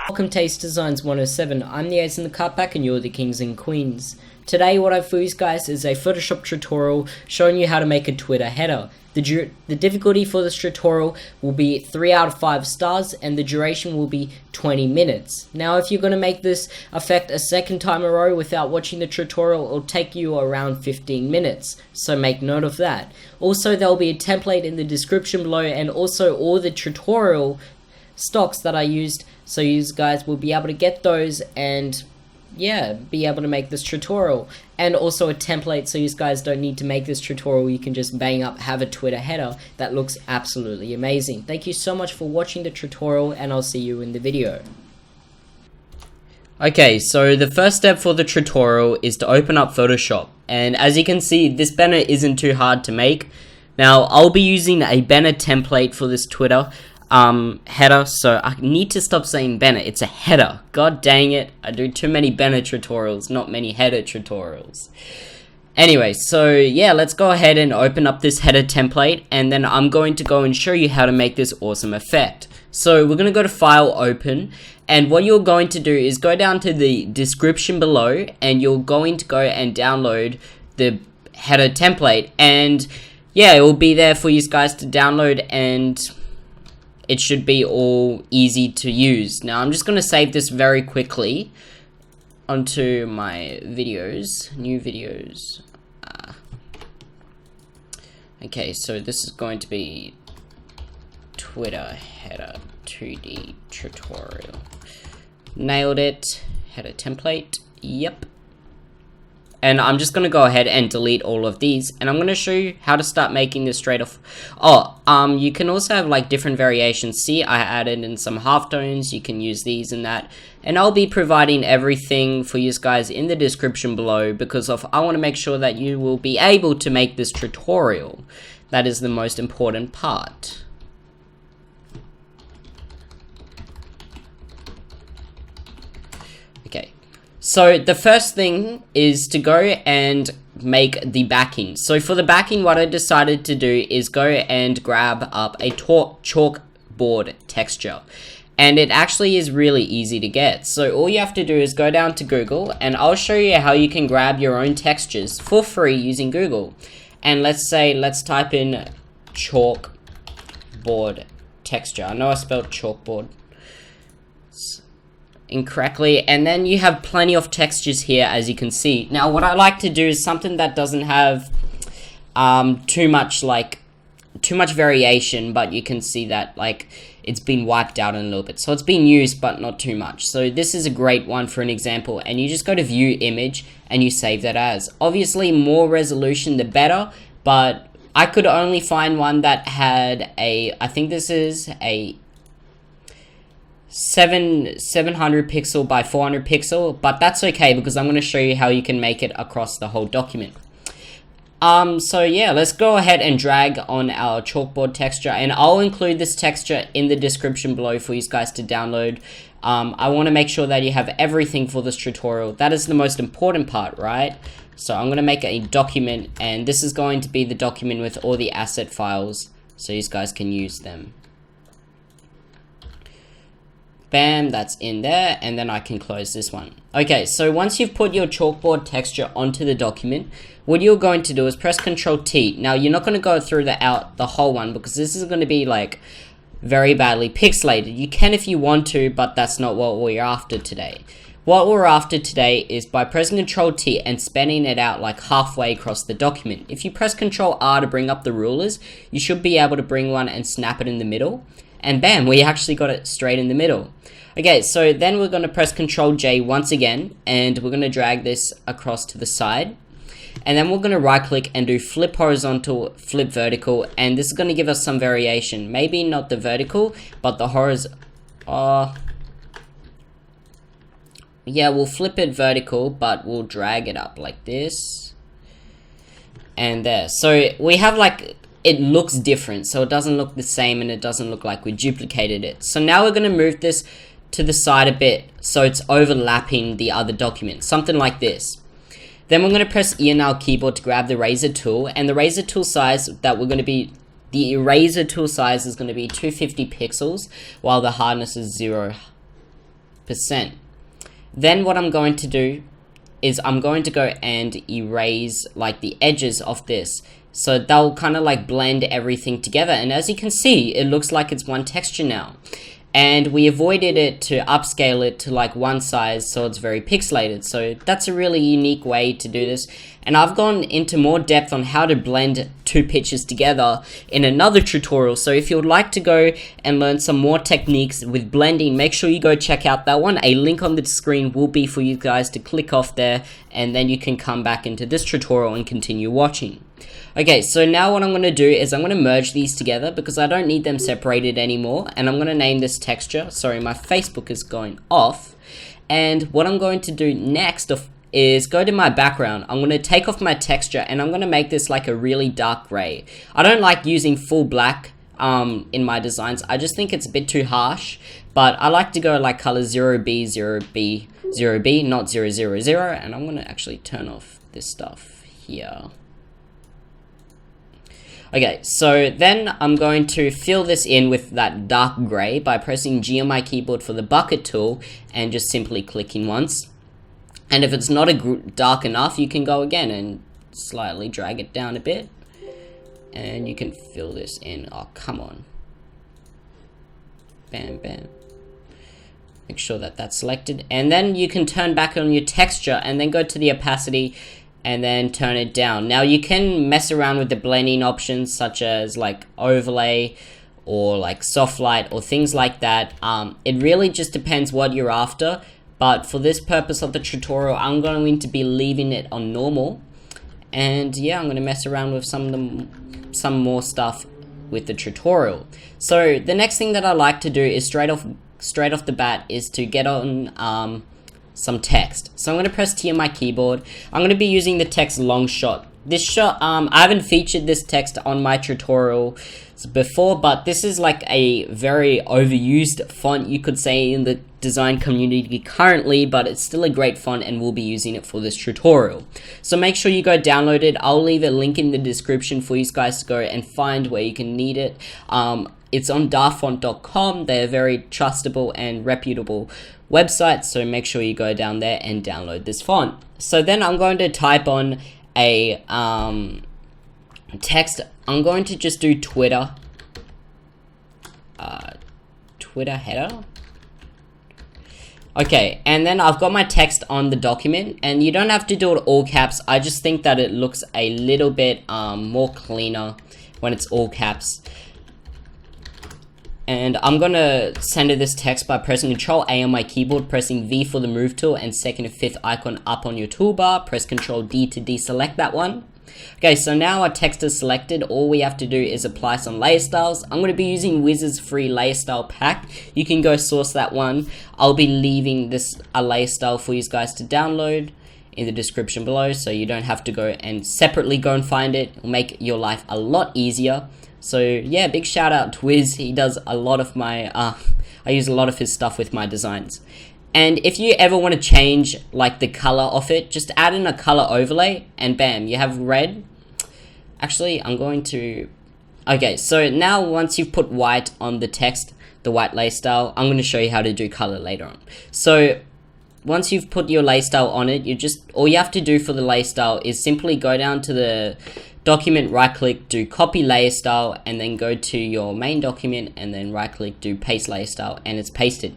Welcome to Ace Designs 107, I'm the Ace in the Cutback and you're the Kings and Queens. Today what I have for you guys is a Photoshop tutorial showing you how to make a Twitter header. The difficulty for this tutorial will be 3 out of 5 stars and the duration will be 20 minutes. Now if you're going to make this effect a second time in a row without watching the tutorial, it'll take you around 15 minutes, so make note of that. Also there will be a template in the description below and also all the tutorial stocks that I used, so you guys will be able to get those and yeah, be able to make this tutorial, and also a template so you guys don't need to make this tutorial. You can just bang up, have a Twitter header that looks absolutely amazing. Thank you so much for watching the tutorial and I'll see you in the video. Okay, so the first step for the tutorial is to open up Photoshop, and as you can see this banner isn't too hard to make. Now I'll be using a banner template for this Twitter header, so I need to stop saying banner, it's a header. God dang it, I do too many banner tutorials, not many header tutorials. Anyway, so yeah, let's go ahead and open up this header template, and then I'm going to go and show you how to make this awesome effect. So we're going to go to File, Open, and what you're going to do is go down to the description below, and you're going to go and download the header template, and yeah, it will be there for you guys to download, and it should be all easy to use. Now I'm just going to save this very quickly onto my videos, new videos. Okay, so this is going to be Twitter header 2D tutorial. Nailed it. Header template. Yep. And I'm just going to go ahead and delete all of these, and I'm going to show you how to start making this straight off. You can also have like different variations. See, I added in some halftones. You can use these and that, and I'll be providing everything for you guys in the description below, because I want to make sure that you will be able to make this tutorial. That is the most important part. Okay. So the first thing is to go and make the backing. So for the backing, what I decided to do is go and grab up a chalkboard texture. And it actually is really easy to get. So all you have to do is go down to Google, and I'll show you how you can grab your own textures for free using Google. And let's type in chalkboard texture. I know I spelled chalkboard incorrectly, and then you have plenty of textures here, as you can see. Now what I like to do is something that doesn't have too much variation, but you can see that like it's been wiped out a little bit, so it's been used but not too much. So this is a great one for an example, and you just go to view image and you save that as. Obviously more resolution the better, but I could only find one that had I think this is a 700 pixel by 400 pixel, but that's okay because I'm going to show you how you can make it across the whole document. So yeah, let's go ahead and drag on our chalkboard texture, and I'll include this texture in the description below for you guys to download. I want to make sure that you have everything for this tutorial. That is the most important part, right? So I'm going to make a document, and this is going to be the document with all the asset files so you guys can use them. Bam, that's in there, and then I can close this one. Okay, so once you've put your chalkboard texture onto the document, what you're going to do is press Ctrl T. Now you're not going to go through the whole one because this is going to be like very badly pixelated. You can if you want to, but that's not what we're after today. What we're after today is by pressing Ctrl T and spanning it out like halfway across the document. If you press Ctrl R to bring up the rulers, you should be able to bring one and snap it in the middle. And bam, we actually got it straight in the middle. Okay, so then we're going to press Ctrl J once again, and we're going to drag this across to the side. And then we're going to right click and do flip horizontal, flip vertical, and this is going to give us some variation. Maybe not the vertical, but the horizontal. Yeah, we'll flip it vertical, but we'll drag it up like this. And there. So we have like, it looks different, so it doesn't look the same and it doesn't look like we duplicated it. So now we're going to move this to the side a bit so it's overlapping the other document, something like this. Then we're going to press E on our keyboard to grab the eraser tool, and the eraser tool size that we're going to be, the eraser tool size is going to be 250 pixels, while the hardness is 0%. Then what I'm going to do is I'm going to go and erase like the edges of this, so they'll kind of like blend everything together, and as you can see, it looks like it's one texture now. And we avoided it to upscale it to like one size, so it's very pixelated. So that's a really unique way to do this. And I've gone into more depth on how to blend two pictures together in another tutorial. So if you would like to go and learn some more techniques with blending, make sure you go check out that one. A link on the screen will be for you guys to click off there, and then you can come back into this tutorial and continue watching. Okay, so now what I'm going to do is I'm going to merge these together because I don't need them separated anymore, and I'm going to name this texture. Sorry, my Facebook is going off. And what I'm going to do next is go to my background. I'm going to take off my texture and I'm going to make this like a really dark gray. I don't like using full black in my designs. I just think it's a bit too harsh, but I like to go like color 0B, 0B, 0B, not 000, and I'm going to actually turn off this stuff here. Okay, so then I'm going to fill this in with that dark gray by pressing G on my keyboard for the bucket tool and just simply clicking once. And if it's not dark enough, you can go again and slightly drag it down a bit. And you can fill this in. Oh, come on. Bam, bam. Make sure that that's selected. And then you can turn back on your texture and then go to the opacity and then turn it down. Now you can mess around with the blending options such as like overlay or like soft light or things like that. It really just depends what you're after, but for this purpose of the tutorial, I'm going to be leaving it on normal. And yeah, I'm going to mess around with some more stuff with the tutorial. So the next thing that I like to do is straight off the bat is to get on some text. So I'm going to press T on my keyboard. I'm going to be using the text long shot. This shot, I haven't featured this text on my tutorial before, but this is like a very overused font, you could say, in the design community currently, but it's still a great font and we'll be using it for this tutorial. So make sure you go download it. I'll leave a link in the description for you guys to go and find where you can need it. It's on darfont.com. They're very trustable and reputable website, so make sure you go down there and download this font. So then I'm going to type on a text. I'm going to just do Twitter header. Okay, and then I've got my text on the document, and you don't have to do it all caps. I just think that it looks a little bit more cleaner when it's all caps. And I'm going to center this text by pressing Ctrl A on my keyboard, pressing V for the move tool, and second and fifth icon up on your toolbar. Press Ctrl D to deselect that one. Okay, so now our text is selected. All we have to do is apply some layer styles. I'm going to be using Wizard's free layer style pack. You can go source that one. I'll be leaving a layer style for you guys to download in the description below, so you don't have to go and separately go and find it. It'll make your life a lot easier. So yeah, big shout out to Wiz. He does a lot of my, I use a lot of his stuff with my designs. And if you ever want to change like the color of it, just add in a color overlay and bam, you have red. Actually, I'm going to, okay, so now once you've put white on the text, the white layer style, I'm going to show you how to do color later on. So once you've put your layer style on it, all you have to do for the layer style is simply go down to the document, right click, do copy layer style, and then go to your main document and then right click, do paste layer style, and it's pasted.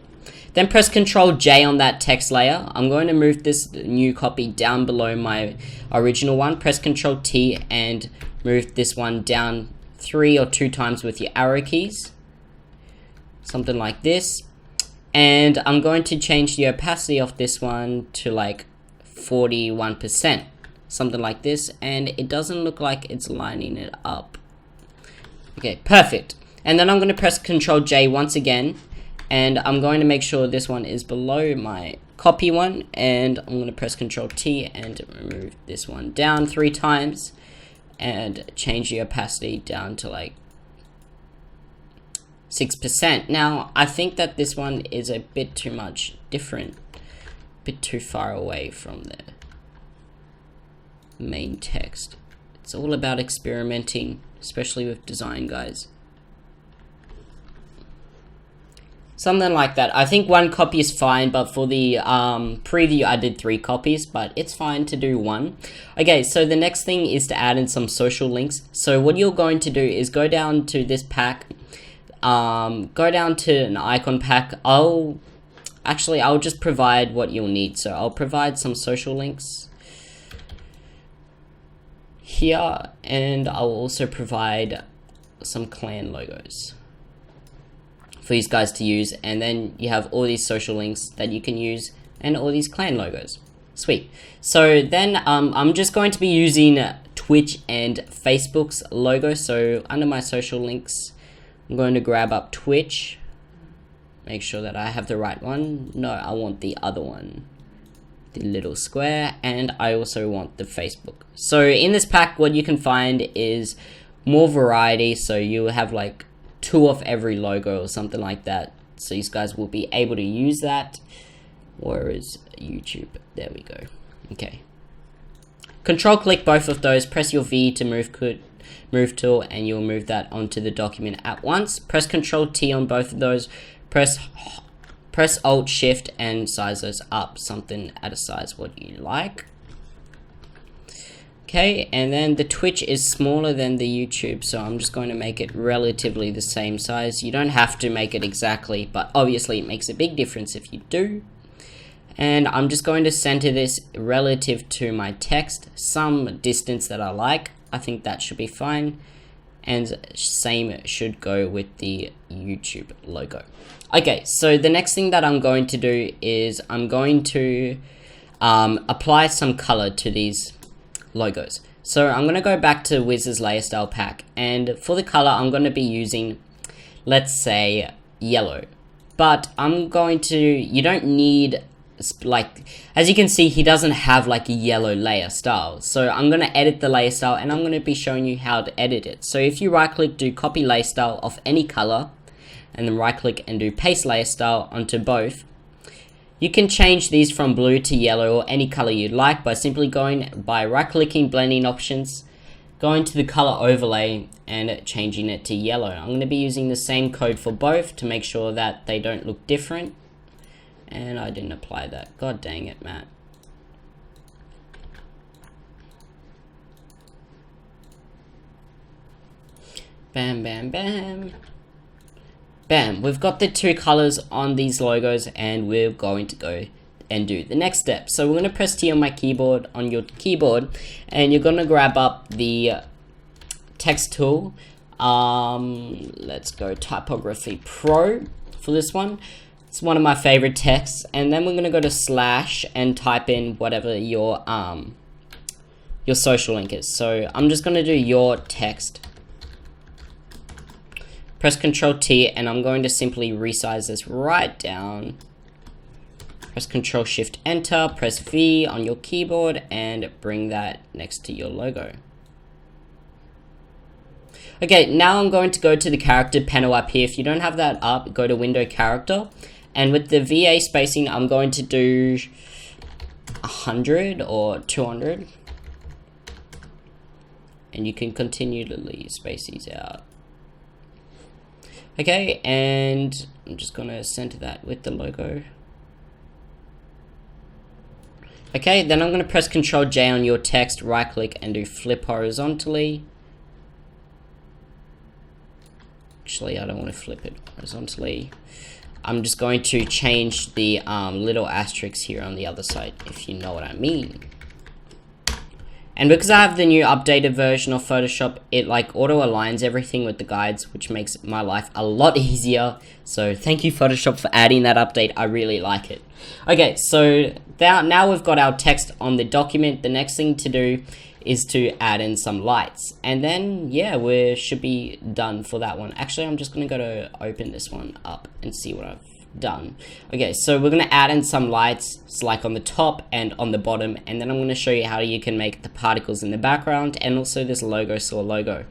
Then press Ctrl J on that text layer. I'm going to move this new copy down below my original one. Press Ctrl T and move this one down 3 or 2 times with your arrow keys. Something like this. And I'm going to change the opacity of this one to like 41%. Something like this, and it doesn't look like it's lining it up. Okay, perfect. And then I'm going to press Ctrl J once again, and I'm going to make sure this one is below my copy one, and I'm going to press Ctrl T and move this one down 3 times, and change the opacity down to like 6%. Now, I think that this one is a bit too much different, a bit too far away from the main text. It's all about experimenting, especially with design, guys. Something like that. I think 1 copy is fine, but for the preview I did 3 copies, but it's fine to do 1. Okay, so the next thing is to add in some social links. So what you're going to do is go down to this pack, go down to an icon pack. I'll just provide what you'll need. So I'll provide some social links here, and I'll also provide some clan logos for these guys to use, and then you have all these social links that you can use and all these clan logos. Sweet. So then I'm just going to be using Twitch and Facebook's logo. So under my social links, I'm going to grab up Twitch, make sure that I have the right one. No, I want the other one, the little square, and I also want the Facebook. So in this pack, what you can find is more variety. So you have like 2 of every logo or something like that. So these guys will be able to use that. Where is YouTube? There we go. Okay. Control click both of those, press your V to move tool, and you'll move that onto the document at once. Press Control T on both of those. Press Alt Shift and size those up, something at a size what you like. Okay, and then the Twitch is smaller than the YouTube, so I'm just going to make it relatively the same size. You don't have to make it exactly, but obviously it makes a big difference if you do. And I'm just going to center this relative to my text, some distance that I like. I think that should be fine. And same should go with the YouTube logo. Okay, so the next thing that I'm going to do is I'm going to apply some color to these logos. So I'm going to go back to Wiz's layer style pack, and for the color I'm going to be using, let's say, yellow. But I'm going to, you don't need, like, as you can see, he doesn't have like a yellow layer style. So I'm going to edit the layer style, and I'm going to be showing you how to edit it. So if you right click, do copy layer style of any color, and then right click and do paste layer style onto both. You can change these from blue to yellow or any color you'd like by simply going by right clicking blending options, going to the color overlay and changing it to yellow. I'm going to be using the same code for both to make sure that they don't look different. And I didn't apply that. God dang it, Matt. Bam, bam, bam. Bam, we've got the 2 colors on these logos, and we're going to go and do the next step. So we're going to press T on my keyboard, on your keyboard, and you're going to grab up the text tool. Let's go Typography Pro for this one. It's one of my favorite texts, and then we're going to go to slash and type in whatever your social link is. So I'm just going to do your text. Press Ctrl T, and I'm going to simply resize this right down. Press Ctrl Shift Enter, press V on your keyboard, and bring that next to your logo. Okay, now I'm going to go to the character panel up here. If you don't have that up, go to Window Character, and with the VA spacing, I'm going to do 100 or 200, and you can continually space these out. Okay, and I'm just gonna center that with the logo. Okay, then I'm gonna press Ctrl J on your text, right click, and do flip horizontally. Actually, I don't want to flip it horizontally. I'm just going to change the little asterisks here on the other side, if you know what I mean. And because I have the new updated version of Photoshop, it like auto aligns everything with the guides, which makes my life a lot easier. So thank you, Photoshop, for adding that update. I really like it. Okay, so now we've got our text on the document. The next thing to do is to add in some lights. And then, yeah, we should be done for that one. Actually, I'm just going to go to open this one up and see what I've Done. Okay, so we're going to add in some lights, like on the top and on the bottom, and then I'm going to show you how you can make the particles in the background and also this logo logo.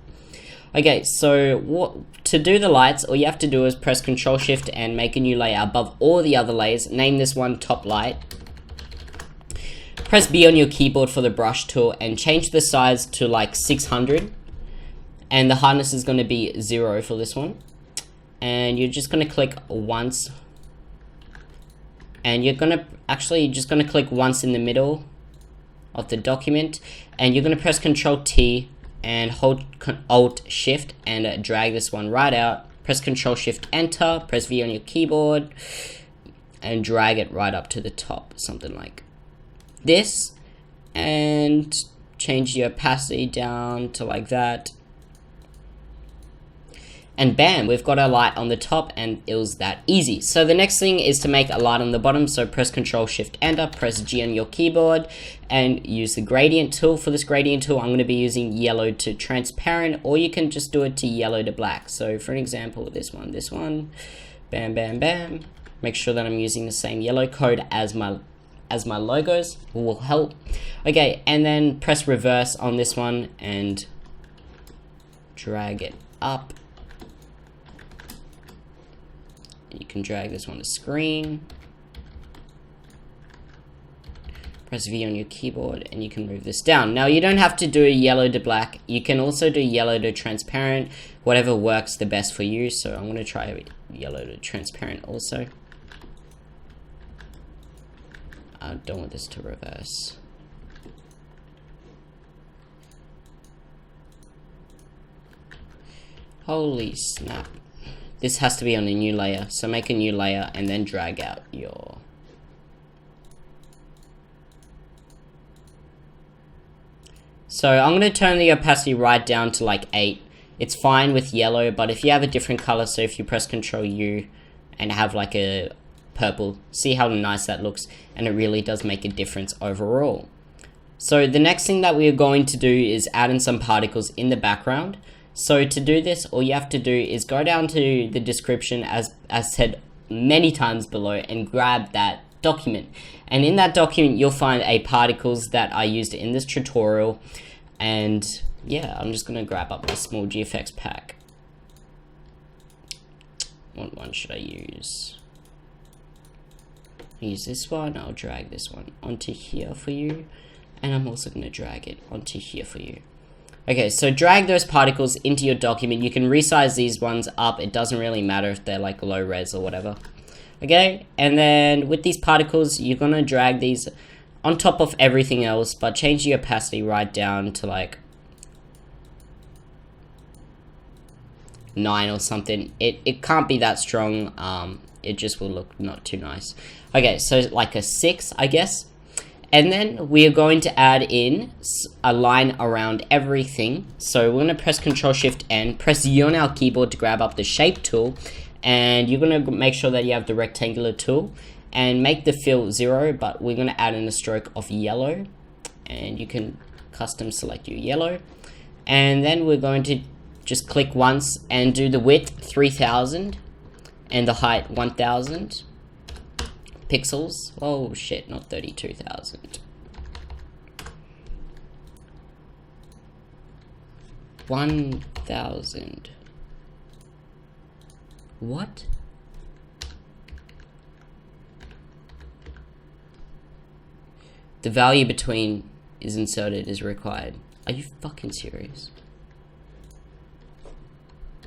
Okay, so to do the lights, all you have to do is press Ctrl Shift and make a new layer above all the other layers. Name this one top light. Press B on your keyboard for the brush tool and change the size to like 600, and the hardness is going to be 0 for this one. And you're just going to click once, and you're just going to click once in the middle of the document, and you're going to press Ctrl T and hold Alt Shift and drag this one right out. Press Ctrl Shift Enter, press V on your keyboard and drag it right up to the top, something like this, and change the opacity down to like that. And bam, we've got our light on the top, and it was that easy. So the next thing is to make a light on the bottom. So press Ctrl Shift Enter, press G on your keyboard, and use the gradient tool. For this gradient tool, I'm going to be using yellow to transparent, or you can just do it to yellow to black. So for an example, this one, bam, bam, bam. Make sure that I'm using the same yellow code as my logos will help. Okay, and then press reverse on this one and drag it up. You can drag this one to screen. Press V on your keyboard and you can move this down. Now you don't have to do a yellow to black. You can also do yellow to transparent, whatever works the best for you. So I'm going to try yellow to transparent also. I don't want this to reverse. Holy snap. This has to be on a new layer, so make a new layer and then drag out your... So I'm going to turn the opacity right down to like 8. It's fine with yellow, but if you have a different color, so if you press Ctrl U and have like a purple, see how nice that looks, and it really does make a difference overall. So the next thing that we are going to do is add in some particles in the background. So to do this, all you have to do is go down to the description as said many times below and grab that document. And in that document, you'll find a particles that I used in this tutorial. And yeah, I'm just gonna grab up my small GFX pack. What one should I use? Use this one. I'll drag this one onto here for you. And I'm also gonna drag it onto here for you. Okay, so drag those particles into your document. You can resize these ones up. It doesn't really matter if they're like low res or whatever. Okay, and then with these particles, you're gonna drag these on top of everything else, but change the opacity right down to like 9 or something. It can't be that strong. It just will look not too nice. Okay, so like a 6, I guess. And then we are going to add in a line around everything. So we're going to press Ctrl Shift N, press U on our keyboard to grab up the shape tool, and you're going to make sure that you have the rectangular tool and make the fill 0, but we're going to add in a stroke of yellow, and you can custom select your yellow. And then we're going to just click once and do the width 3000 and the height 1000 pixels. Oh shit, not 32,000. 1000. What? The value between is inserted is required. Are you fucking serious?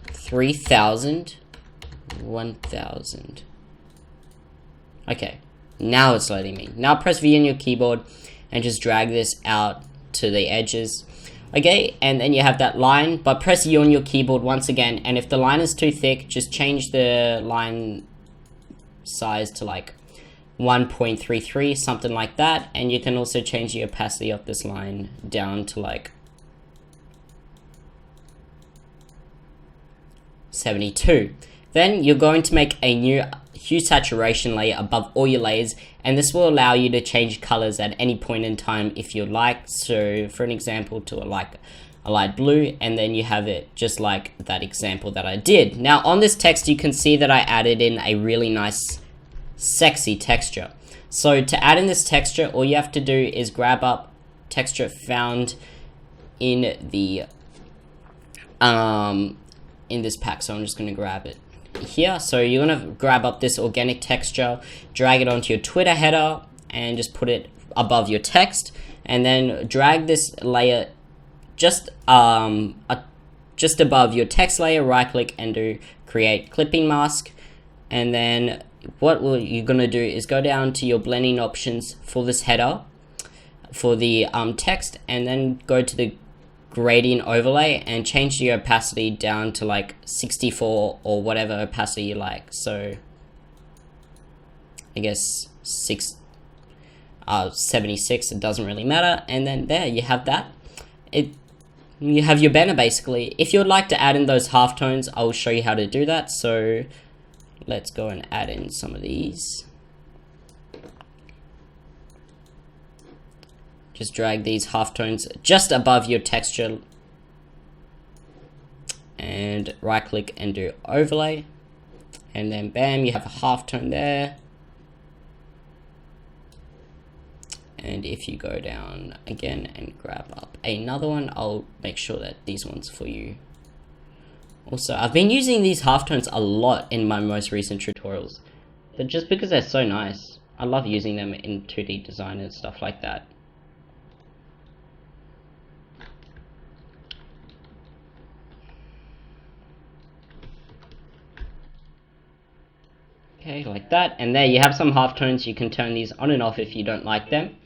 3000, 1000. Okay, now it's letting me. Now press V on your keyboard and just drag this out to the edges. Okay, and then you have that line, but press U on your keyboard once again, and if the line is too thick, just change the line size to like 1.33, something like that, and you can also change the opacity of this line down to like 72. Then you're going to make a new hue saturation layer above all your layers, and this will allow you to change colors at any point in time if you like. So for an example, to like a light blue, and then you have it just like that example that I did. Now on this text, you can see that I added in a really nice sexy texture. So to add in this texture, all you have to do is grab up texture found in the in this pack. So I'm just going to grab it here. So you're going to grab up this organic texture, drag it onto your Twitter header, and just put it above your text, and then drag this layer just above your text layer, right click and do create clipping mask. And then what you're going to do is go down to your blending options for this header for the text, and then go to the gradient overlay and change the opacity down to like 64 or whatever opacity you like. So I guess 76, it doesn't really matter. And then there you have that. You have your banner basically. If you would like to add in those halftones, I will show you how to do that. So let's go and add in some of these. Just drag these halftones just above your texture and right click and do overlay, and then bam, you have a halftone there. And if you go down again and grab up another one, I'll make sure that these ones for you. Also, I've been using these halftones a lot in my most recent tutorials, but just because they're so nice. I love using them in 2D design and stuff like that. Okay, like that, and there you have some halftones. You can turn these on and off if you don't like them.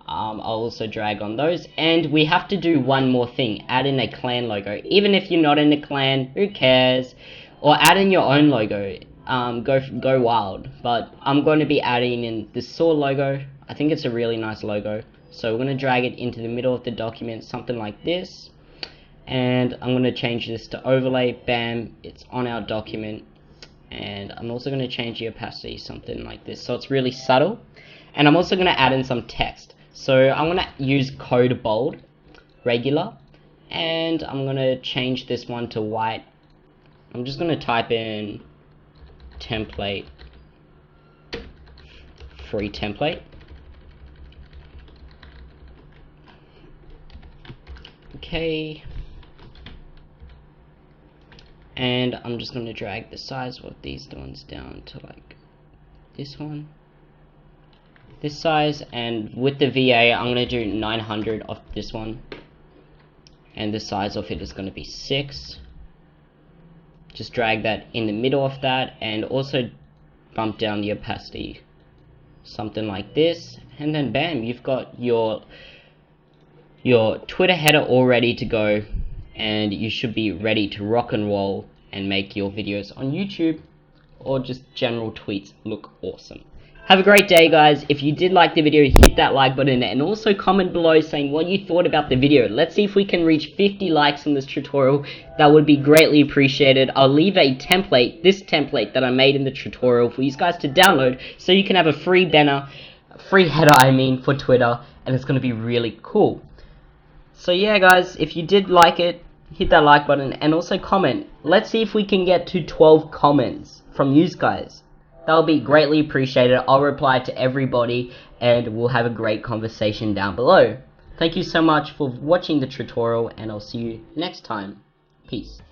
I'll also drag on those, and we have to do one more thing: add in a clan logo. Even if you're not in a clan, who cares? Or add in your own logo. Go wild. But I'm going to be adding in this sword logo. I think it's a really nice logo, so we're going to drag it into the middle of the document, something like this. And I'm going to change this to overlay. Bam, it's on our document. And I'm also going to change the opacity, something like this, so it's really subtle. And I'm also going to add in some text. So I'm going to use code bold, regular, and I'm going to change this one to white. I'm just going to type in template, free template. Okay. And I'm just going to drag the size of these ones down to like this one, this size, and with the VA I'm going to do 900 of this one, and the size of it is going to be 6. Just drag that in the middle of that, and also bump down the opacity, something like this, and then bam, you've got your Twitter header all ready to go. And you should be ready to rock and roll and make your videos on YouTube or just general tweets look awesome. Have a great day, guys. If you did like the video, hit that like button and also comment below saying what you thought about the video. Let's see if we can reach 50 likes on this tutorial. That would be greatly appreciated. I'll leave a template, this template that I made in the tutorial, for you guys to download so you can have a free banner, free header I mean, for Twitter, and it's going to be really cool. So yeah, guys, if you did like it, hit that like button and also comment. Let's see if we can get to 12 comments from you guys. That'll be greatly appreciated. I'll reply to everybody and we'll have a great conversation down below. Thank you so much for watching the tutorial, and I'll see you next time. Peace.